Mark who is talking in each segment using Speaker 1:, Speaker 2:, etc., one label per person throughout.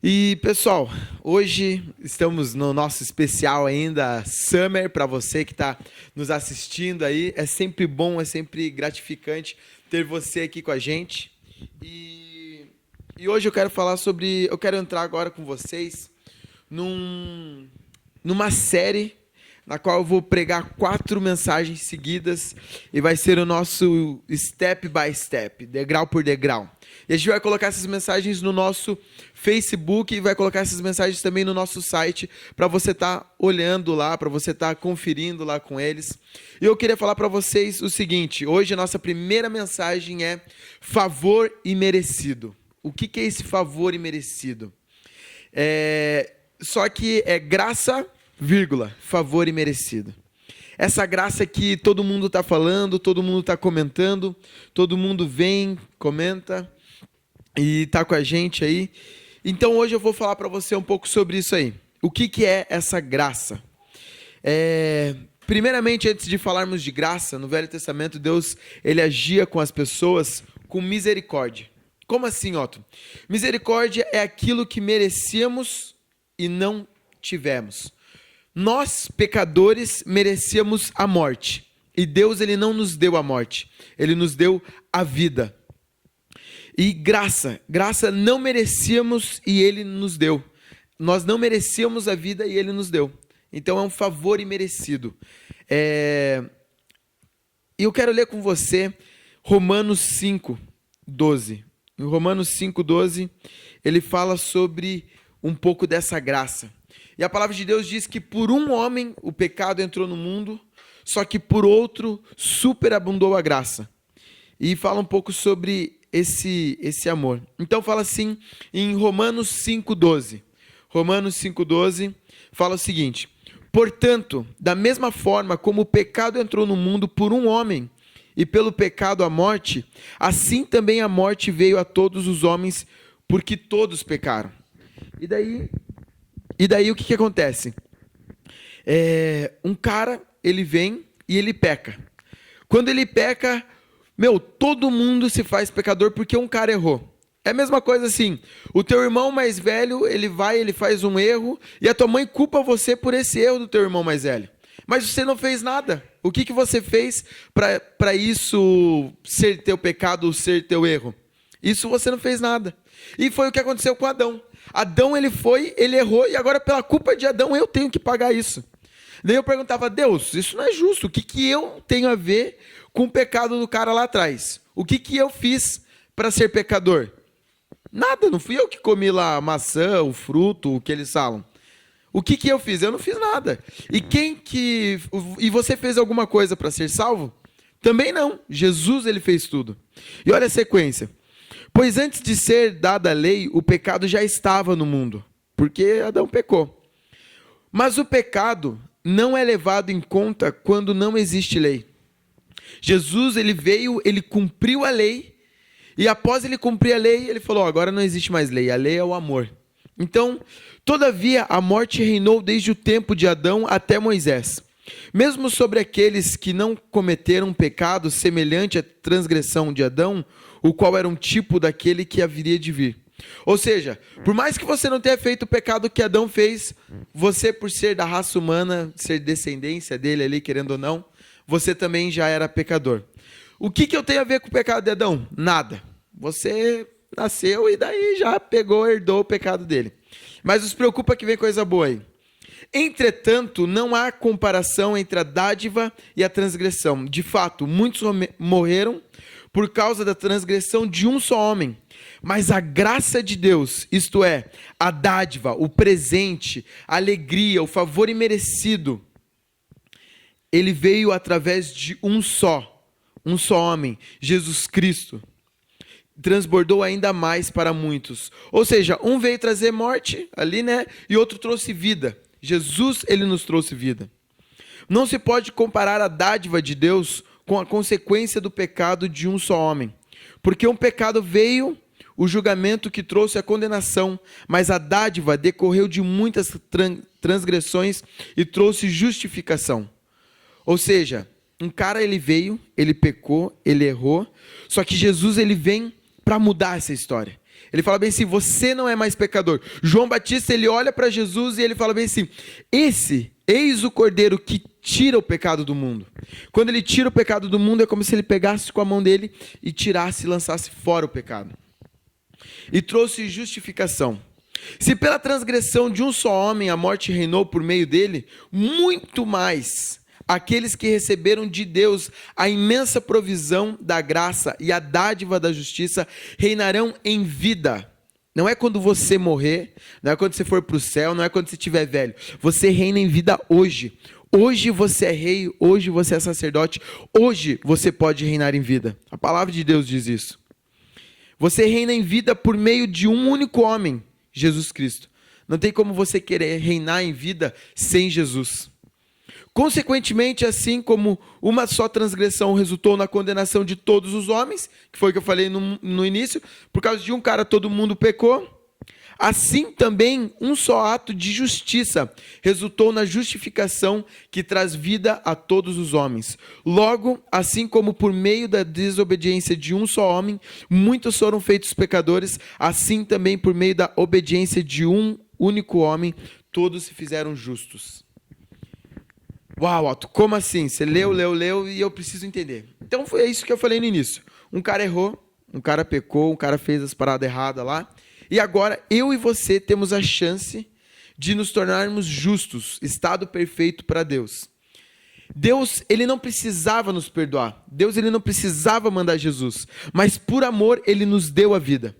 Speaker 1: E pessoal, hoje estamos no nosso especial ainda Summer para você que está nos assistindo aí. É sempre bom, é sempre gratificante ter você aqui com a gente. E hoje eu quero falar sobre, eu quero entrar agora com vocês numa série na qual eu vou pregar 4 mensagens seguidas e vai ser o nosso step by step, degrau por degrau. E a gente vai colocar essas mensagens no nosso Facebook e vai colocar essas mensagens também no nosso site para você estar olhando lá, para você estar conferindo lá com eles. E eu queria falar para vocês o seguinte, hoje a nossa primeira mensagem é favor imerecido. O que é esse favor imerecido? Só que é graça, vírgula, favor imerecido. Essa graça que todo mundo está falando, todo mundo está comentando, todo mundo vem, comenta e está com a gente aí. Então hoje eu vou falar para você um pouco sobre isso aí. O que é essa graça? Primeiramente, antes de falarmos de graça, no Velho Testamento, Deus ele agia com as pessoas com misericórdia. Como assim, Otto? Misericórdia é aquilo que merecíamos e não tivemos. Nós, pecadores, merecíamos a morte. E Deus ele não nos deu a morte. Ele nos deu a vida. E graça não merecíamos e Ele nos deu. Nós não merecíamos a vida e Ele nos deu. Então é um favor imerecido. E eu quero ler com você Romanos 5:12. Em Romanos 5:12, ele fala sobre um pouco dessa graça. E a palavra de Deus diz que por um homem o pecado entrou no mundo, só que por outro superabundou a graça. E fala um pouco sobre esse amor. Então fala assim em Romanos 5:12. Romanos 5:12 fala o seguinte: portanto, da mesma forma como o pecado entrou no mundo por um homem, e pelo pecado a morte, assim também a morte veio a todos os homens, porque todos pecaram. E daí o que acontece? Um cara, ele vem e ele peca. Quando ele peca, todo mundo se faz pecador porque um cara errou. É a mesma coisa assim, o teu irmão mais velho, ele faz um erro, e a tua mãe culpa você por esse erro do teu irmão mais velho. Mas você não fez nada. O que você fez para isso ser teu pecado, ser teu erro? Isso você não fez nada. E foi o que aconteceu com Adão. Adão, ele errou, e agora pela culpa de Adão eu tenho que pagar isso. Daí eu perguntava, Deus, isso não é justo. O que eu tenho a ver com o pecado do cara lá atrás? O que eu fiz para ser pecador? Nada, não fui eu que comi lá a maçã, o fruto, o que eles falam. O que eu fiz? Eu não fiz nada. E você fez alguma coisa para ser salvo? Também não. Jesus, ele fez tudo. E olha a sequência. Pois antes de ser dada a lei, o pecado já estava no mundo, porque Adão pecou. Mas o pecado não é levado em conta quando não existe lei. Jesus, ele veio, ele cumpriu a lei, e após ele cumprir a lei, ele falou, agora não existe mais lei, a lei é o amor. Então, todavia, a morte reinou desde o tempo de Adão até Moisés. Mesmo sobre aqueles que não cometeram um pecado semelhante à transgressão de Adão, o qual era um tipo daquele que haveria de vir. Ou seja, por mais que você não tenha feito o pecado que Adão fez, você, por ser da raça humana, ser descendência dele ali, querendo ou não, você também já era pecador. O que eu tenho a ver com o pecado de Adão? Nada. Você nasceu e daí já herdou o pecado dele. Mas não se preocupa que vem coisa boa aí. Entretanto, não há comparação entre a dádiva e a transgressão. De fato, muitos morreram por causa da transgressão de um só homem. Mas a graça de Deus, isto é, a dádiva, o presente, a alegria, o favor imerecido, ele veio através de um só homem, Jesus Cristo. Transbordou ainda mais para muitos. Ou seja, um veio trazer morte ali, né? E outro trouxe vida. Jesus, ele nos trouxe vida. Não se pode comparar a dádiva de Deus com a consequência do pecado de um só homem. Porque um pecado veio, o julgamento que trouxe a condenação, mas a dádiva decorreu de muitas transgressões e trouxe justificação. Ou seja, um cara ele veio, ele pecou, ele errou, só que Jesus ele vem para mudar essa história. Ele fala bem assim, você não é mais pecador. João Batista, ele olha para Jesus e ele fala bem assim, eis o Cordeiro que tira o pecado do mundo. Quando ele tira o pecado do mundo, é como se ele pegasse com a mão dele e tirasse e lançasse fora o pecado. E trouxe justificação. Se pela transgressão de um só homem a morte reinou por meio dele, muito mais aqueles que receberam de Deus a imensa provisão da graça e a dádiva da justiça reinarão em vida. Não é quando você morrer, não é quando você for para o céu, não é quando você estiver velho. Você reina em vida hoje. Hoje você é rei, hoje você é sacerdote, hoje você pode reinar em vida. A palavra de Deus diz isso. Você reina em vida por meio de um único homem, Jesus Cristo. Não tem como você querer reinar em vida sem Jesus. Consequentemente, assim como uma só transgressão resultou na condenação de todos os homens, que foi o que eu falei no início, por causa de um cara todo mundo pecou, assim também um só ato de justiça resultou na justificação que traz vida a todos os homens. Logo, assim como por meio da desobediência de um só homem, muitos foram feitos pecadores, assim também por meio da obediência de um único homem, todos se fizeram justos. Uau, Otto, como assim? Você leu e eu preciso entender. Então foi isso que eu falei no início. Um cara errou, um cara pecou, um cara fez as paradas erradas lá. E agora eu e você temos a chance de nos tornarmos justos, estado perfeito para Deus. Deus, ele não precisava nos perdoar. Deus, ele não precisava mandar Jesus. Mas por amor, ele nos deu a vida.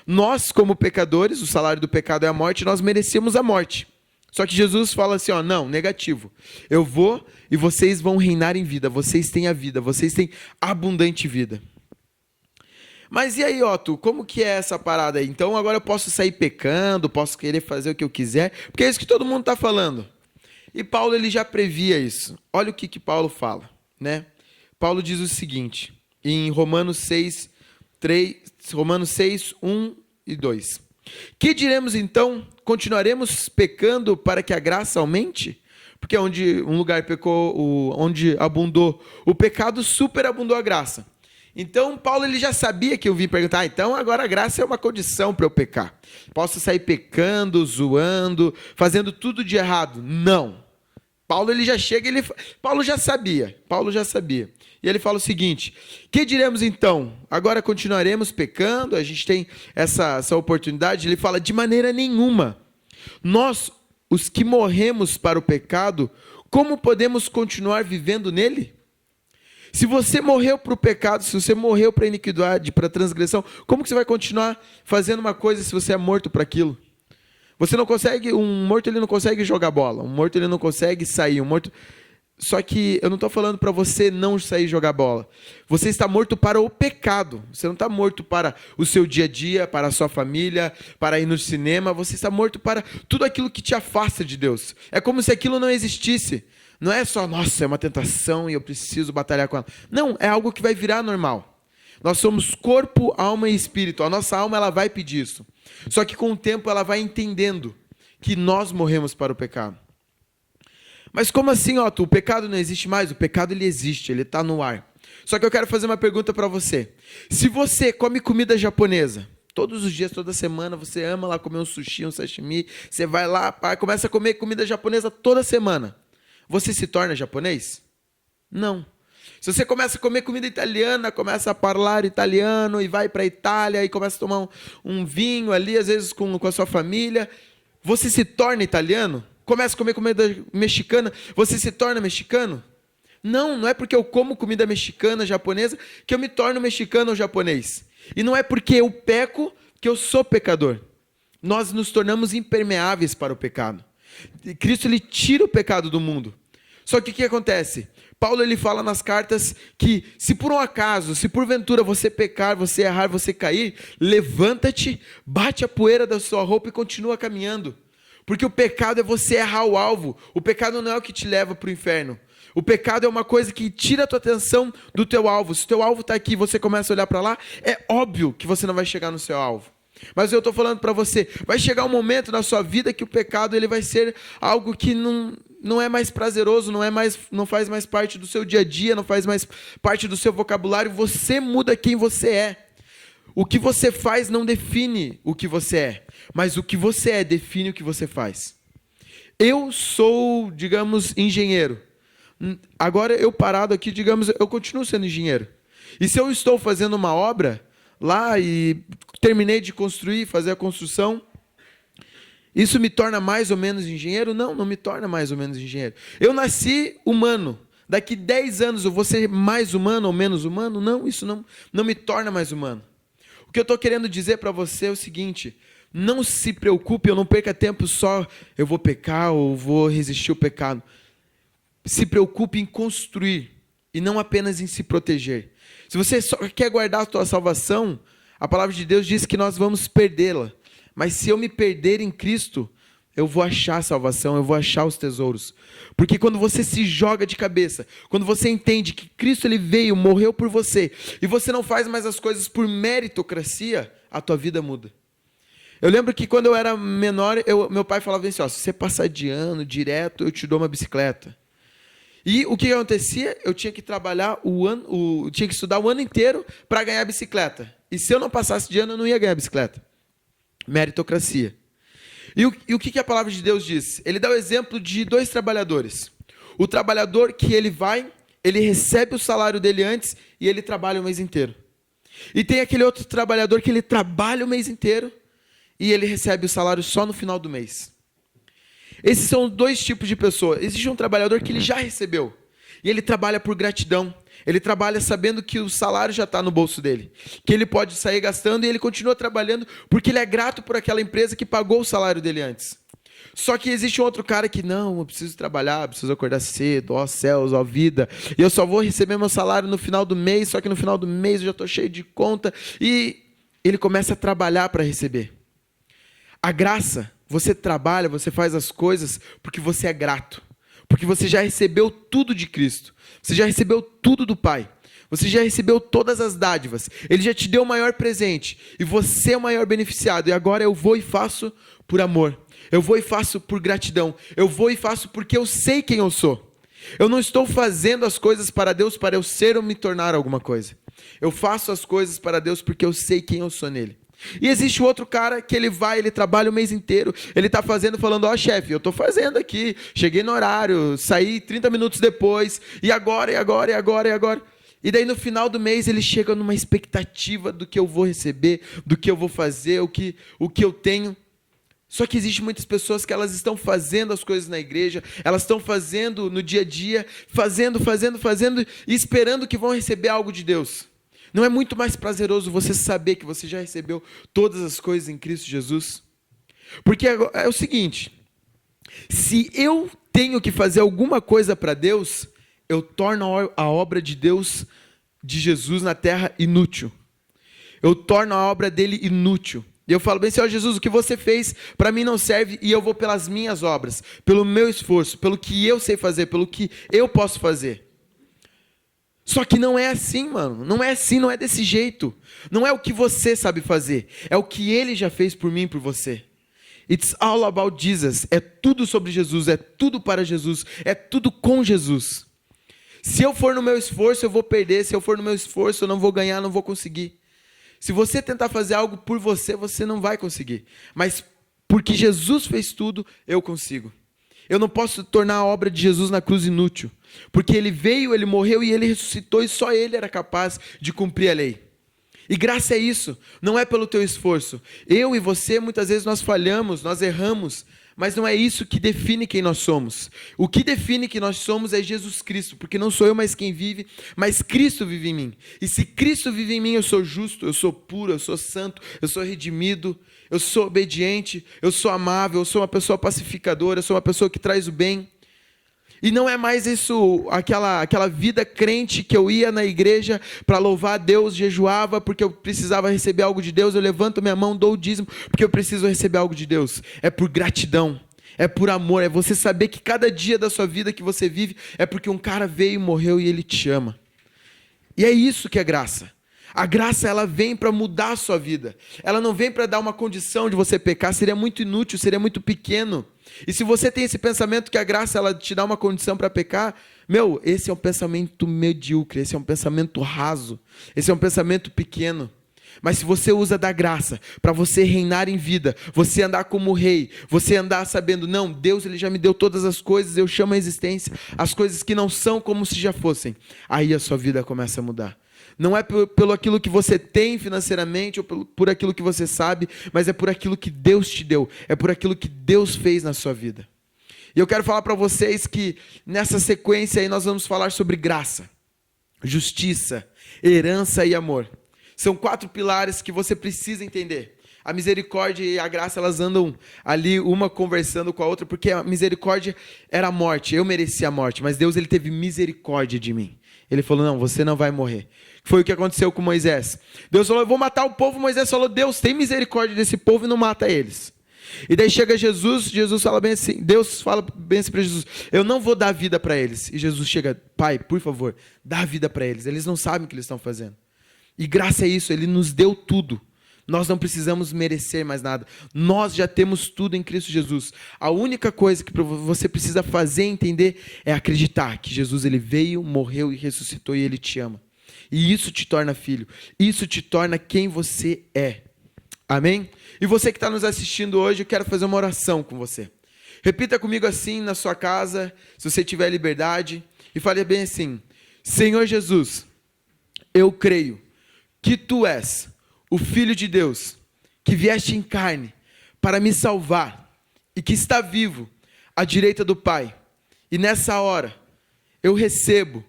Speaker 1: Nós, como pecadores, o salário do pecado é a morte, nós merecemos a morte. Só que Jesus fala assim, ó, não, negativo. Eu vou e vocês vão reinar em vida. Vocês têm a vida, vocês têm abundante vida. Mas e aí, Otto, como que é essa parada aí? Então agora eu posso sair pecando, posso querer fazer o que eu quiser, porque é isso que todo mundo está falando. E Paulo, ele já previa isso. Olha o que Paulo fala, né? Paulo diz o seguinte, em Romanos 6, 1 e 2. Que diremos então? Continuaremos pecando para que a graça aumente? Porque onde um lugar pecou, onde abundou o pecado, superabundou a graça. Então, Paulo, ele já sabia que eu vim perguntar, então agora a graça é uma condição para eu pecar. Posso sair pecando, zoando, fazendo tudo de errado? Não. Paulo, ele já chega, Paulo já sabia. E ele fala o seguinte, que diremos então? Agora continuaremos pecando? A gente tem essa oportunidade? Ele fala, de maneira nenhuma. Nós, os que morremos para o pecado, como podemos continuar vivendo nele? Se você morreu para o pecado, se você morreu para a iniquidade, para a transgressão, como que você vai continuar fazendo uma coisa se você é morto para aquilo? Você não consegue, um morto ele não consegue jogar bola, um morto ele não consegue sair, Só que eu não estou falando para você não sair jogar bola. Você está morto para o pecado. Você não está morto para o seu dia a dia, para a sua família, para ir no cinema. Você está morto para tudo aquilo que te afasta de Deus. É como se aquilo não existisse. Não é só, nossa, é uma tentação e eu preciso batalhar com ela. Não, é algo que vai virar normal. Nós somos corpo, alma e espírito. A nossa alma, ela vai pedir isso. Só que com o tempo ela vai entendendo que nós morremos para o pecado. Mas como assim, Otto? O pecado não existe mais? O pecado, ele existe, ele está no ar. Só que eu quero fazer uma pergunta para você. Se você come comida japonesa, todos os dias, toda semana, você ama lá comer um sushi, um sashimi, você vai lá, começa a comer comida japonesa toda semana, você se torna japonês? Não. Se você começa a comer comida italiana, começa a falar italiano e vai para a Itália e começa a tomar um vinho ali, às vezes com a sua família, você se torna italiano? Começa a comer comida mexicana, você se torna mexicano? Não, não é porque eu como comida mexicana, japonesa, que eu me torno mexicano ou japonês. E não é porque eu peco que eu sou pecador. Nós nos tornamos impermeáveis para o pecado. Cristo, ele tira o pecado do mundo. Só que o que acontece? Paulo, ele fala nas cartas que se por um acaso, se porventura você pecar, você errar, você cair, levanta-te, bate a poeira da sua roupa e continua caminhando. Porque o pecado é você errar o alvo. O pecado não é o que te leva para o inferno. O pecado é uma coisa que tira a tua atenção do teu alvo. Se o teu alvo está aqui e você começa a olhar para lá, é óbvio que você não vai chegar no seu alvo. Mas eu estou falando para você, vai chegar um momento na sua vida que o pecado, ele vai ser algo que não é mais prazeroso, não faz mais parte do seu dia a dia, não faz mais parte do seu vocabulário. Você muda quem você é. O que você faz não define o que você é, mas o que você é define o que você faz. Eu sou, digamos, engenheiro. Agora eu parado aqui, digamos, eu continuo sendo engenheiro. E se eu estou fazendo uma obra lá e terminei de construir, fazer a construção, isso me torna mais ou menos engenheiro? Não, não me torna mais ou menos engenheiro. Eu nasci humano. Daqui 10 anos eu vou ser mais humano ou menos humano? Não, isso não me torna mais humano. O que eu estou querendo dizer para você é o seguinte: não se preocupe, eu não perca tempo só, eu vou pecar ou vou resistir ao pecado. Se preocupe em construir e não apenas em se proteger. Se você só quer guardar a sua salvação, a palavra de Deus diz que nós vamos perdê-la. Mas se eu me perder em Cristo, eu vou achar a salvação, eu vou achar os tesouros. Porque quando você se joga de cabeça, quando você entende que Cristo ele veio, morreu por você, e você não faz mais as coisas por meritocracia, a tua vida muda. Eu lembro que quando eu era menor, meu pai falava assim, se você passar de ano direto, eu te dou uma bicicleta. E o que acontecia? Eu tinha que trabalhar tinha que estudar o ano inteiro para ganhar a bicicleta. E se eu não passasse de ano, eu não ia ganhar a bicicleta. Meritocracia. E o que a palavra de Deus diz? Ele dá o exemplo de 2 trabalhadores. O trabalhador que ele recebe o salário dele antes e ele trabalha o mês inteiro. E tem aquele outro trabalhador que ele trabalha o mês inteiro e ele recebe o salário só no final do mês. Esses são 2 tipos de pessoa. Existe um trabalhador que ele já recebeu e ele trabalha por gratidão. Ele trabalha sabendo que o salário já está no bolso dele, que ele pode sair gastando e ele continua trabalhando porque ele é grato por aquela empresa que pagou o salário dele antes. Só que existe um outro cara que, não, eu preciso trabalhar, preciso acordar cedo, ó céus, ó vida, e eu só vou receber meu salário no final do mês, só que no final do mês eu já estou cheio de conta, e ele começa a trabalhar para receber. A graça, você trabalha, você faz as coisas porque você é grato. Porque você já recebeu tudo de Cristo. Você já recebeu tudo do Pai. Você já recebeu todas as dádivas. Ele já te deu o maior presente. E você é o maior beneficiado. E agora eu vou e faço por amor. Eu vou e faço por gratidão. Eu vou e faço porque eu sei quem eu sou. Eu não estou fazendo as coisas para Deus para eu ser ou me tornar alguma coisa. Eu faço as coisas para Deus porque eu sei quem eu sou nele. E existe outro cara que ele trabalha o mês inteiro, ele está fazendo, falando, chefe, eu estou fazendo aqui, cheguei no horário, saí 30 minutos depois, e agora. E daí no final do mês ele chega numa expectativa do que eu vou receber, do que eu vou fazer, o que eu tenho. Só que existem muitas pessoas que elas estão fazendo as coisas na igreja, elas estão fazendo no dia a dia, fazendo, e esperando que vão receber algo de Deus. Não é muito mais prazeroso você saber que você já recebeu todas as coisas em Cristo Jesus? Porque é o seguinte, se eu tenho que fazer alguma coisa para Deus, eu torno a obra de Deus, de Jesus na terra, inútil. Eu torno a obra dele inútil. E eu falo bem, Senhor Jesus, o que você fez para mim não serve e eu vou pelas minhas obras, pelo meu esforço, pelo que eu sei fazer, pelo que eu posso fazer. Só que não é assim, mano. Não é assim, não é desse jeito. Não é o que você sabe fazer. É o que ele já fez por mim e por você. It's all about Jesus. É tudo sobre Jesus. É tudo para Jesus. É tudo com Jesus. Se eu for no meu esforço, eu vou perder. Se eu for no meu esforço, eu não vou ganhar, não vou conseguir. Se você tentar fazer algo por você, você não vai conseguir. Mas porque Jesus fez tudo, eu consigo. Eu não posso tornar a obra de Jesus na cruz inútil. Porque ele veio, ele morreu e ele ressuscitou e só ele era capaz de cumprir a lei. E graça é isso, não é pelo teu esforço. Eu e você, muitas vezes nós falhamos, nós erramos, mas não é isso que define quem nós somos. O que define quem nós somos é Jesus Cristo, porque não sou eu mais quem vive, mas Cristo vive em mim. E se Cristo vive em mim, eu sou justo, eu sou puro, eu sou santo, eu sou redimido, eu sou obediente, eu sou amável, eu sou uma pessoa pacificadora, eu sou uma pessoa que traz o bem. E não é mais isso, aquela vida crente que eu ia na igreja para louvar a Deus, jejuava porque eu precisava receber algo de Deus, eu levanto minha mão, dou o dízimo porque eu preciso receber algo de Deus. É por gratidão, é por amor, é você saber que cada dia da sua vida que você vive é porque um cara veio, morreu e ele te ama. E é isso que é graça. A graça, ela vem para mudar a sua vida. Ela não vem para dar uma condição de você pecar, seria muito inútil, seria muito pequeno. E se você tem esse pensamento que a graça, ela te dá uma condição para pecar, esse é um pensamento medíocre, esse é um pensamento raso, esse é um pensamento pequeno. Mas se você usa da graça para você reinar em vida, você andar como rei, você andar sabendo, não, Deus ele já me deu todas as coisas, eu chamo a existência, as coisas que não são como se já fossem, aí a sua vida começa a mudar. Não é pelo aquilo que você tem financeiramente ou por aquilo que você sabe, mas é por aquilo que Deus te deu, é por aquilo que Deus fez na sua vida. E eu quero falar para vocês que nessa sequência aí nós vamos falar sobre graça, justiça, herança e amor. São 4 pilares que você precisa entender. A misericórdia e a graça, elas andam ali, uma conversando com a outra, porque a misericórdia era a morte, eu merecia a morte, mas Deus ele teve misericórdia de mim. Ele falou, não, você não vai morrer. Foi o que aconteceu com Moisés. Deus falou, eu vou matar o povo. Moisés falou, Deus, tem misericórdia desse povo e não mata eles. E daí chega Jesus, Jesus fala bem assim, Deus fala bem assim para Jesus, eu não vou dar vida para eles. E Jesus chega, Pai, por favor, dá vida para eles não sabem o que eles estão fazendo. E graças a isso, Ele nos deu tudo. Nós não precisamos merecer mais nada. Nós já temos tudo em Cristo Jesus. A única coisa que você precisa fazer e entender é acreditar que Jesus ele veio, morreu e ressuscitou e Ele te ama. E isso te torna filho. Isso te torna quem você é. Amém? E você que está nos assistindo hoje, eu quero fazer uma oração com você. Repita comigo assim na sua casa, se você tiver liberdade, e fale bem assim, Senhor Jesus, eu creio que Tu és o Filho de Deus, que vieste em carne para me salvar e que está vivo à direita do Pai. E nessa hora, eu recebo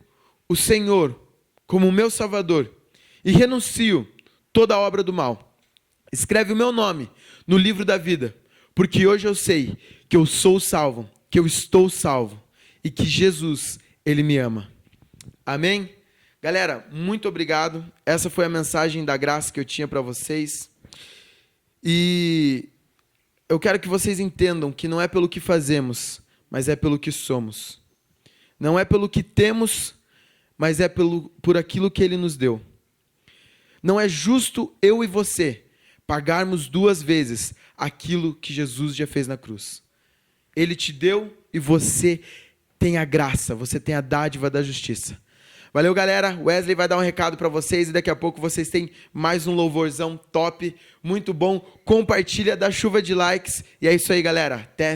Speaker 1: o Senhor como o meu Salvador e renuncio toda a obra do mal. Escreve o meu nome no livro da vida, porque hoje eu sei que eu sou salvo, que eu estou salvo e que Jesus, Ele me ama. Amém? Galera, muito obrigado. Essa foi a mensagem da graça que eu tinha para vocês. E eu quero que vocês entendam que não é pelo que fazemos, mas é pelo que somos. Não é pelo que temos, mas é por aquilo que Ele nos deu. Não é justo eu e você pagarmos 2 vezes aquilo que Jesus já fez na cruz. Ele te deu e você tem a graça, você tem a dádiva da justiça. Valeu, galera. Wesley vai dar um recado para vocês e daqui a pouco vocês têm mais um louvorzão top, muito bom. Compartilha, dá chuva de likes. E é isso aí, galera. Até